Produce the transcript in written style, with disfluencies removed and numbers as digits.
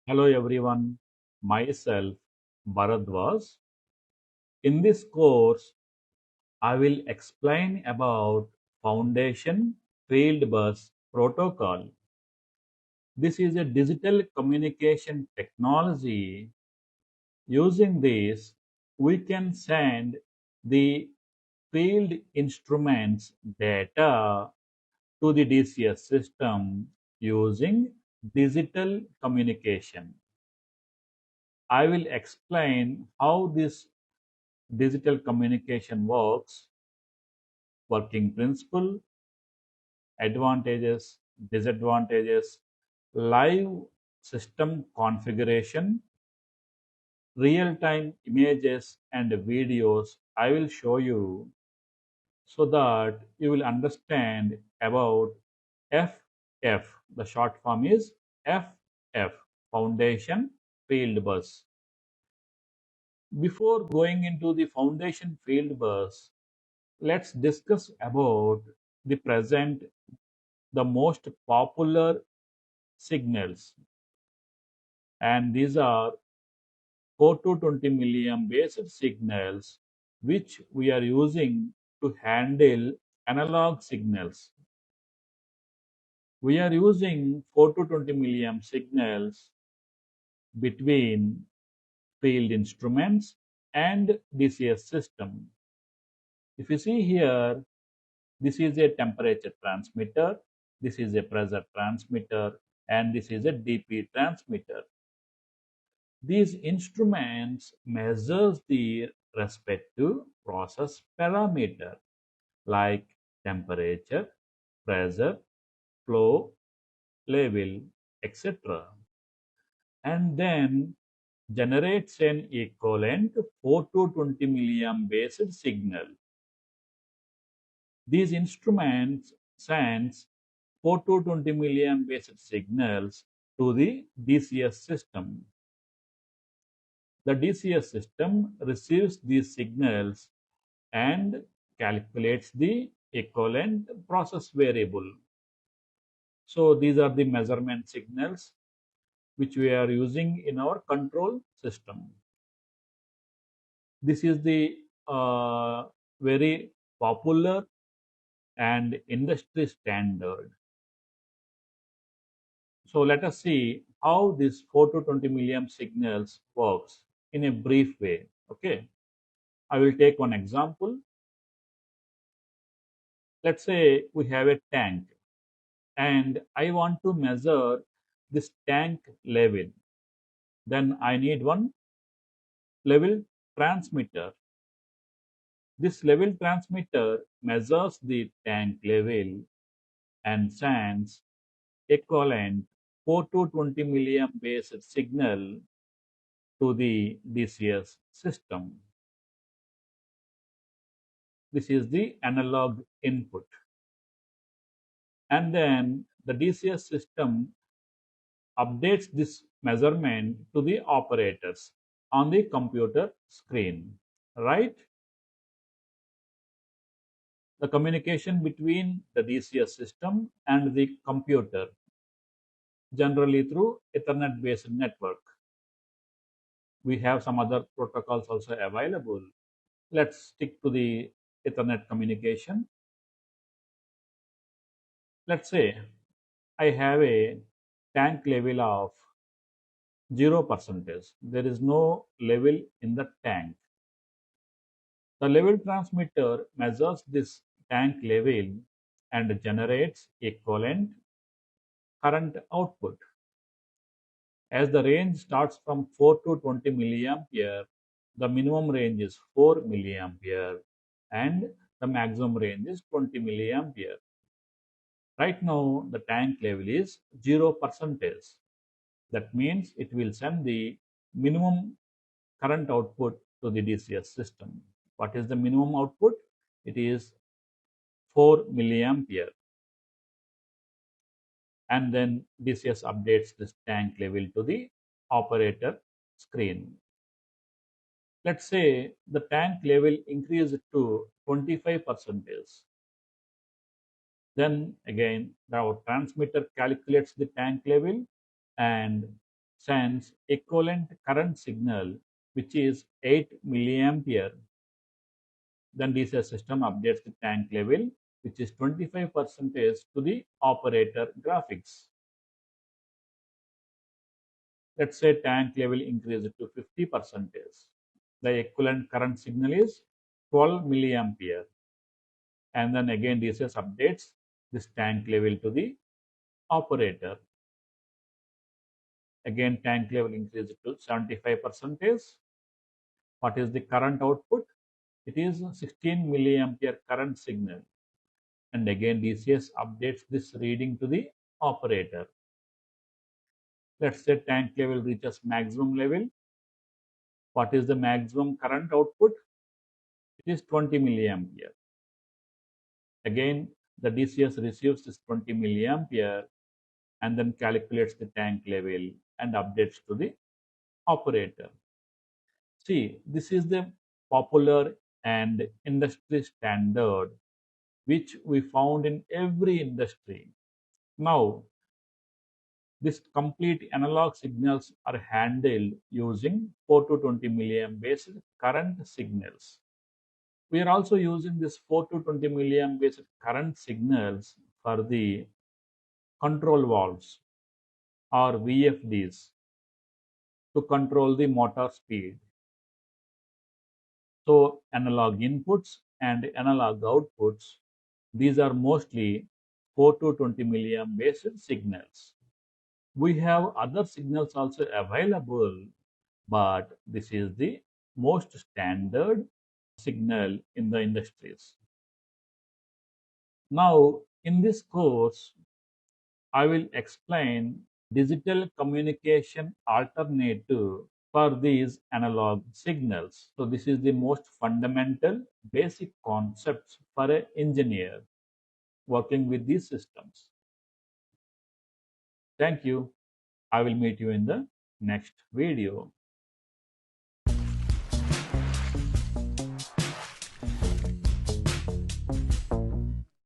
Hello everyone, myself Bharadwaj. In this course, I will explain about Foundation Fieldbus Protocol. This is a digital communication technology. Using this, we can send the field instruments data to the DCS system using digital communication. I will explain how this digital communication works, working principle, advantages, disadvantages, live system configuration, real-time images and videos I will show you so that you will understand about FF. The short form is FF, Foundation Field Bus. Before going into the Foundation Field Bus, let's discuss about the present, the most popular signals. And these are 4 to 20 milliamp based signals which we are using to handle analog signals. We are using 4 to 20 milliamp signals between field instruments and DCS system. If you see here, this is a temperature transmitter, this is a pressure transmitter, and this is a DP transmitter. These instruments measures the respective process parameter like temperature, pressure, flow, level, etc. and then generates an equivalent 4 to 20 milliamp based signal. These instruments sends 4 to 20 milliamp based signals to the DCS system. The DCS system receives these signals and calculates the equivalent process variable. So these are the measurement signals which we are using in our control system. This is the very popular and industry standard. So let us see how this 4 to 20 milliamp signals works in a brief way. Okay, I will take one example. Let's say we have a tank and I want to measure this tank level. Then I need one level transmitter. This level transmitter measures the tank level and sends equivalent 4 to 20 milliamp based signal to the DCS system. This is the analog input. And then the DCS system updates this measurement to the operators on the computer screen, right? The communication between the DCS system and the computer, generally through Ethernet based network. We have some other protocols also available. Let's stick to the Ethernet communication. Let's say I have a tank level of 0%. There is no level in the tank. The level transmitter measures this tank level and generates equivalent current output. As the range starts from 4 to 20 milliampere, the minimum range is 4 milliampere and the maximum range is 20 milliampere. Right now, the tank level is 0%. That means it will send the minimum current output to the DCS system. What is the minimum output? It is 4 milliampere. And then DCS updates this tank level to the operator screen. Let's say the tank level increases to 25%. Then again, our transmitter calculates the tank level and sends equivalent current signal, which is 8 milliampere. Then DCS system updates the tank level, which is 25% to the operator graphics. Let's say tank level increased to 50%. The equivalent current signal is 12 milliampere. And then again DCS updates this tank level to the operator. Again tank level increased to 75%. What is the current output? It is 16 milliampere current signal. And again DCS updates this reading to the operator. Let's say tank level reaches maximum level. What is the maximum current output? It is 20 milliampere. Again, the DCS receives this 20 milliampere and then calculates the tank level and updates to the operator. See, this is the popular and industry standard which we found in every industry. Now, this complete analog signals are handled using 4 to 20 milliamp based current signals. We are also using this 4 to 20 milliamp based current signals for the control valves or VFDs to control the motor speed. So analog inputs and analog outputs, these are mostly 4 to 20 milliamp based signals. We have other signals also available, but this is the most standard signal in the industries. Now, in this course, I will explain digital communication alternative for these analog signals. So this is the most fundamental basic concepts for an engineer working with these systems. Thank you. I will meet you in the next video.